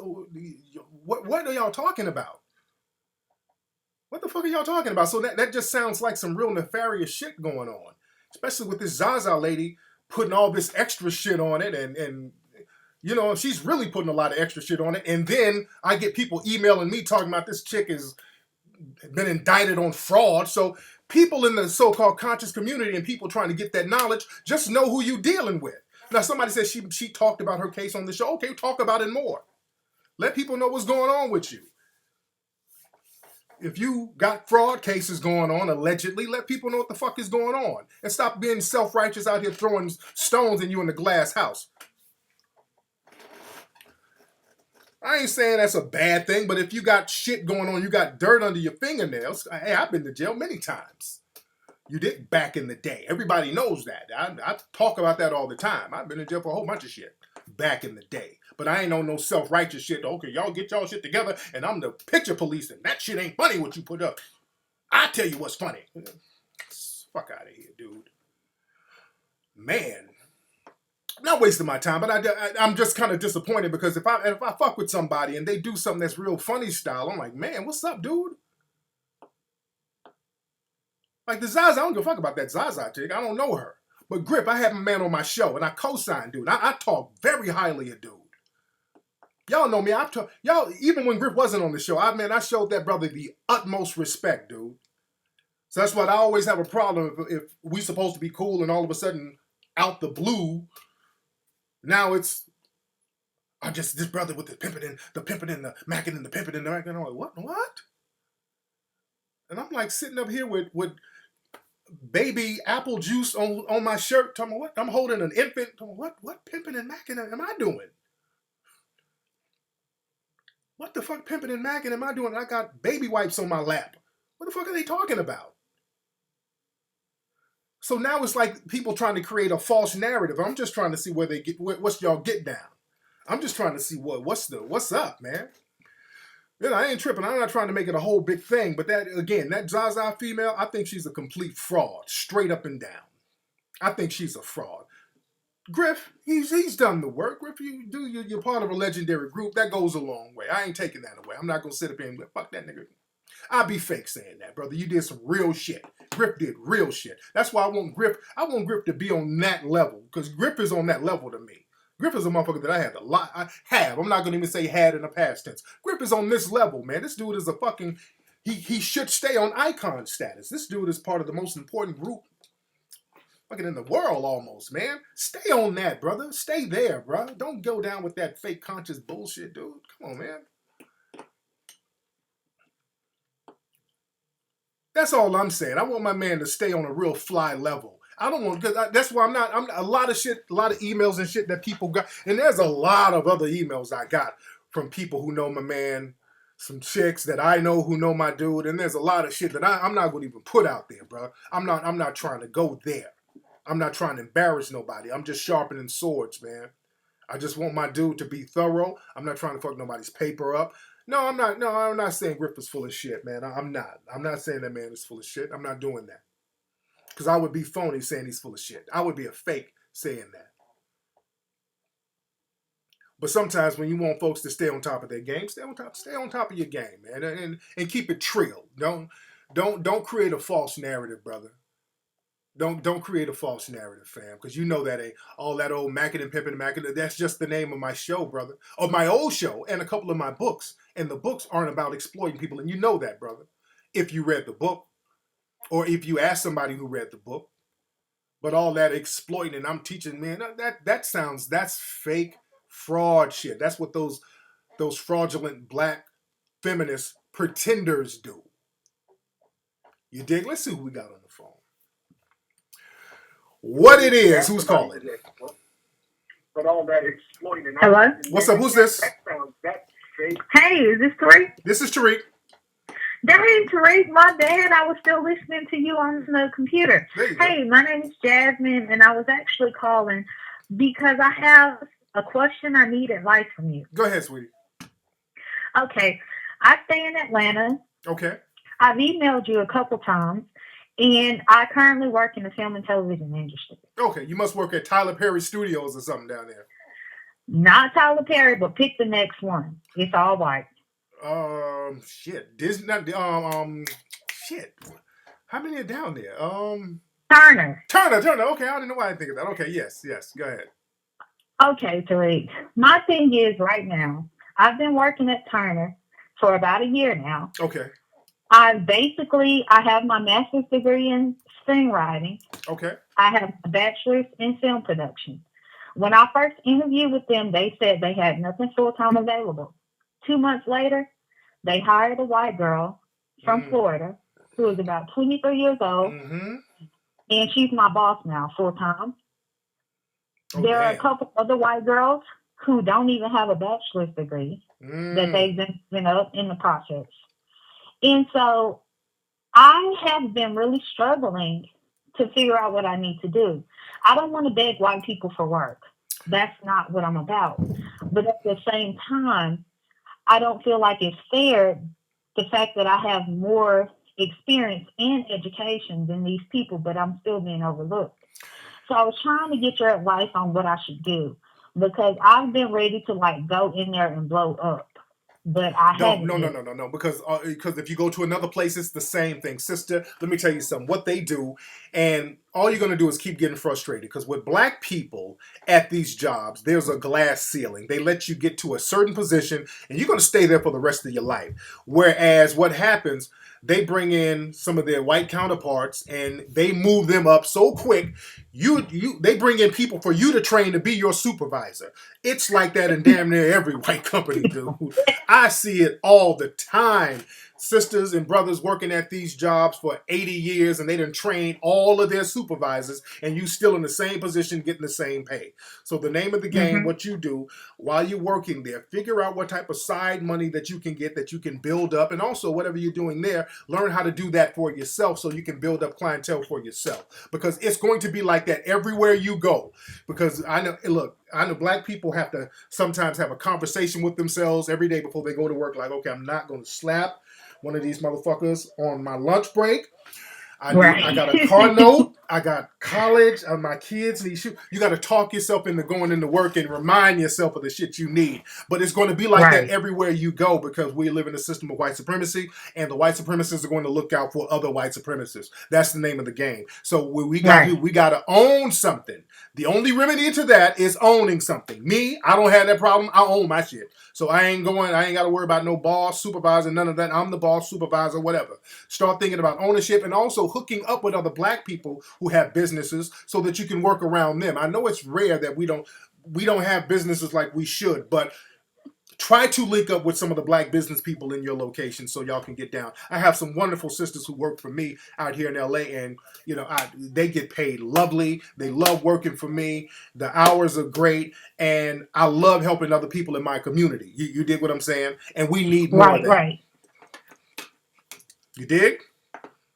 S3: What are y'all talking about? What the fuck are y'all talking about? So that just sounds like some real nefarious shit going on. Especially with this Zaza lady putting all this extra shit on it and she's really putting a lot of extra shit on it. And then I get people emailing me talking about this chick has been indicted on fraud. So people in the so-called conscious community and people trying to get that knowledge just know who you dealing with. Now somebody says she talked about her case on the show. Okay, talk about it more. Let people know what's going on with you. If you got fraud cases going on, allegedly, let people know what the fuck is going on. And stop being self-righteous out here throwing stones at you in the glass house. I ain't saying that's a bad thing, but if you got shit going on, you got dirt under your fingernails, hey, I've been to jail many times. You did back in the day. Everybody knows that. I talk about that all the time. I've been in jail for a whole bunch of shit back in the day. But I ain't on no self-righteous shit. Okay, y'all get y'all shit together, and I'm the picture police, and that shit ain't funny what you put up. I tell you what's funny. Fuck out of here, dude. Man. I'm not wasting my time, but I'm just kind of disappointed because if I fuck with somebody and they do something that's real funny style, I'm like, man, what's up, dude? Like the Zaza, I don't give a fuck about that Zaza chick. I don't know her. But Grip, I have a man on my show, and I co-sign dude. I talk very highly of dude. Y'all know me. Y'all, even when Grip wasn't on the show, I showed that brother the utmost respect, dude. So that's why I always have a problem if we supposed to be cool and all of a sudden, out the blue, now it's this brother with the pimping and the macking and the pimping and the macking. I'm like, what? And I'm like sitting up here with baby apple juice on my shirt. Talking about what? I'm holding an infant. What pimping and macking am I doing? What the fuck pimping and macking am I doing? I got baby wipes on my lap. What the fuck are they talking about? So now it's like people trying to create a false narrative. I'm just trying to see where they get, what's y'all get down. I'm just trying to see what's up, man. I ain't tripping. I'm not trying to make it a whole big thing, but that Zaza female, I think she's a complete fraud, straight up and down. I think she's a fraud. Griff, he's done the work. Griff, you're part of a legendary group. That goes a long way. I ain't taking that away. I'm not gonna sit up here and fuck that nigga. I'd be fake saying that, brother. You did some real shit. Griff did real shit. That's why I want Griff to be on that level, because Griff is on that level to me. Griff is a motherfucker that I'm not going to even say had in the past tense. Griff is on this level, man. This dude is a fucking, he should stay on icon status. This dude is part of the most important group fucking in the world almost, man. Stay on that, brother. Stay there, bro. Don't go down with that fake conscious bullshit, dude. Come on, man. That's all I'm saying. I want my man to stay on a real fly level. I don't want, because that's why I'm a lot of shit, a lot of emails and shit that people got. And there's a lot of other emails I got from people who know my man, some chicks that I know who know my dude. And there's a lot of shit that I'm not going to even put out there, bro. I'm not trying to go there. I'm not trying to embarrass nobody. I'm just sharpening swords, man. I just want my dude to be thorough. I'm not trying to fuck nobody's paper up. No, I'm not. No, I'm not saying Griff is full of shit, man. I'm not. I'm not saying that man is full of shit. I'm not doing that. Because I would be phony saying he's full of shit. I would be a fake saying that. But sometimes when you want folks to stay on top of their game, stay on top of your game, man, and keep it trill. Don't create a false narrative, brother. Don't create a false narrative, fam, because you know that ain't all that old mackin' and pimpin' and mackin'. That's just the name of my show, brother, of my old show, and a couple of my books. And the books aren't about exploiting people, and you know that, brother. If you read the book, or if you ask somebody who read the book, but all that exploiting and I'm teaching, man, that's fake fraud shit. That's what those fraudulent black feminist pretenders do. You dig? Let's see who we got on the phone. What it is? Who's calling?
S5: But all that exploiting.
S8: Hello?
S3: What's up? Who's this?
S8: Hey, is this Tariq?
S3: This is Tariq.
S8: Dang, Tariq, my bad. I was still listening to you on the computer. Hey, my name is Jasmine, and I was actually calling because I have a question. I need advice from you.
S3: Go ahead, sweetie.
S8: Okay. I stay in Atlanta.
S3: Okay.
S8: I've emailed you a couple times, and I currently work in the film and television industry.
S3: Okay, you must work at Tyler Perry Studios or something down there.
S8: Not Tyler Perry, but pick the next one. It's all white.
S3: Shit. Disney. Shit. How many are down there?
S8: Turner.
S3: Turner. Okay, I don't know why I didn't think of that. Okay, yes. Go ahead.
S8: Okay, Tariq. My thing is right now, I've been working at Turner for about a year now.
S3: Okay.
S8: I have my master's degree in screenwriting.
S3: Okay.
S8: I have a bachelor's in film production. When I first interviewed with them, they said they had nothing full-time available. 2 months later, they hired a white girl from Florida who is about 23 years old, and she's my boss now, full-time. There are a couple other white girls who don't even have a bachelor's degree that they've been, in the process. And so I have been really struggling to figure out what I need to do. I don't want to beg white people for work. That's not what I'm about. But at the same time, I don't feel like it's fair, the fact that I have more experience and education than these people, but I'm still being overlooked. So I was trying to get your advice on what I should do, because I've been ready to go in there and blow up. But I haven't.
S3: No. Because if you go to another place, it's the same thing. Sister, let me tell you something. What they do, and all you're going to do is keep getting frustrated. Because with black people at these jobs, there's a glass ceiling. They let you get to a certain position, and you're going to stay there for the rest of your life. Whereas what happens, they bring in some of their white counterparts, and they move them up so quick. They bring in people for you to train to be your supervisor. It's like that in damn near every white company, dude. I see it all the time. Sisters and brothers working at these jobs for 80 years, and they done trained all of their supervisors, and you still in the same position getting the same pay. So the name of the game, what you do while you're working there, figure out what type of side money that you can get, that you can build up, and also whatever you're doing there, learn how to do that for yourself so you can build up clientele for yourself. Because it's going to be like that everywhere you go. Because I know black people have to sometimes have a conversation with themselves every day before they go to work, like, okay, I'm not going to slap one of these motherfuckers on my lunch break. I got a car note. I got college. My kids need shoes. You got to talk yourself into going into work and remind yourself of the shit you need. But it's going to be like that everywhere you go, because we live in a system of white supremacy, and the white supremacists are going to look out for other white supremacists. That's the name of the game. So we got to own something. The only remedy to that is owning something. Me, I don't have that problem. I own my shit. So I ain't got to worry about no boss, supervisor, none of that. I'm the boss, supervisor, whatever. Start thinking about ownership, and also hooking up with other black people who have businesses so that you can work around them. I know it's rare that we don't have businesses like we should, but try to link up with some of the black business people in your location so y'all can get down. I have some wonderful sisters who work for me out here in LA, and they get paid lovely. They love working for me. The hours are great, and I love helping other people in my community. You dig what I'm saying? And we need more of that. Right. You dig?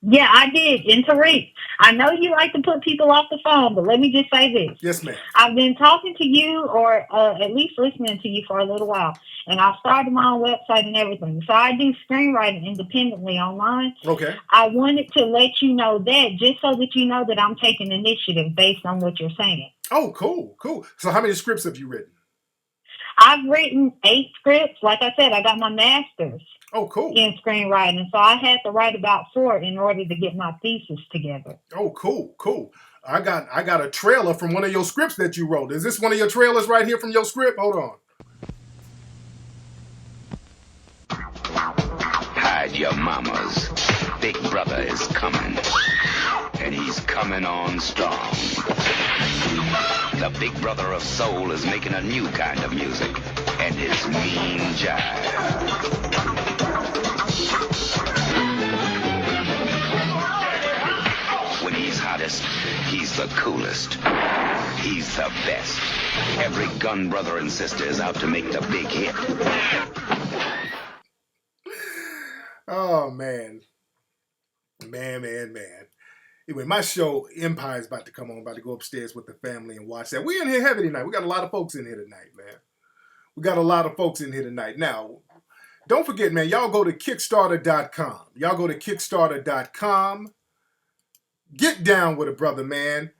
S8: Yeah, I did. And Tariq, I know you like to put people off the phone, but let me just say this.
S3: Yes, ma'am.
S8: I've been talking to you, or at least listening to you, for a little while, and I've started my own website and everything. So I do screenwriting independently online.
S3: Okay.
S8: I wanted to let you know that, just so that you know that I'm taking initiative based on what you're saying.
S3: Oh, cool. So how many scripts have you written?
S8: I've written 8 scripts. Like I said, I got my master's.
S3: Oh, cool.
S8: In screenwriting. So I had to write about 4 in order to get my thesis together.
S3: Oh, cool. I got a trailer from one of your scripts that you wrote. Is this one of your trailers right here from your script? Hold on.
S9: Hide your mamas. Big brother is coming. And he's coming on strong. The big brother of soul is making a new kind of music. And it's mean jive. When he's hottest, he's the coolest. He's the best. Every gun brother and sister is out to make the big hit.
S3: Oh, man. Man. Anyway, my show Empire's about to come on. About to go upstairs with the family and watch that. We in here heavy tonight. We got a lot of folks in here tonight, man. We got a lot of folks in here tonight. Now, don't forget, man, y'all go to Kickstarter.com. Y'all go to Kickstarter.com. Get down with a brother, man.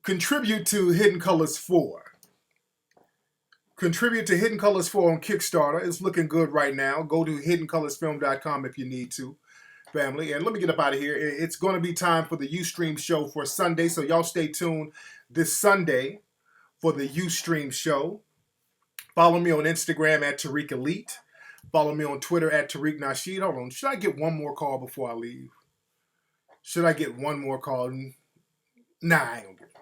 S3: Contribute to Hidden Colors 4. Contribute to Hidden Colors 4 on Kickstarter. It's looking good right now. Go to HiddenColorsFilm.com if you need to, family. And let me get up out of here. It's going to be time for the Ustream show for Sunday, so y'all stay tuned this Sunday for the Ustream show. Follow me on Instagram at Tariq Elite. Follow me on Twitter at Tariq Nasheed. Hold on. Should I get one more call before I leave? Should I get one more call? Nah, I ain't gonna get it.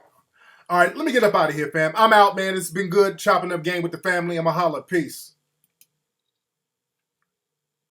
S3: All right, let me get up out of here, fam. I'm out, man. It's been good chopping up game with the family. I'm a holla. Peace.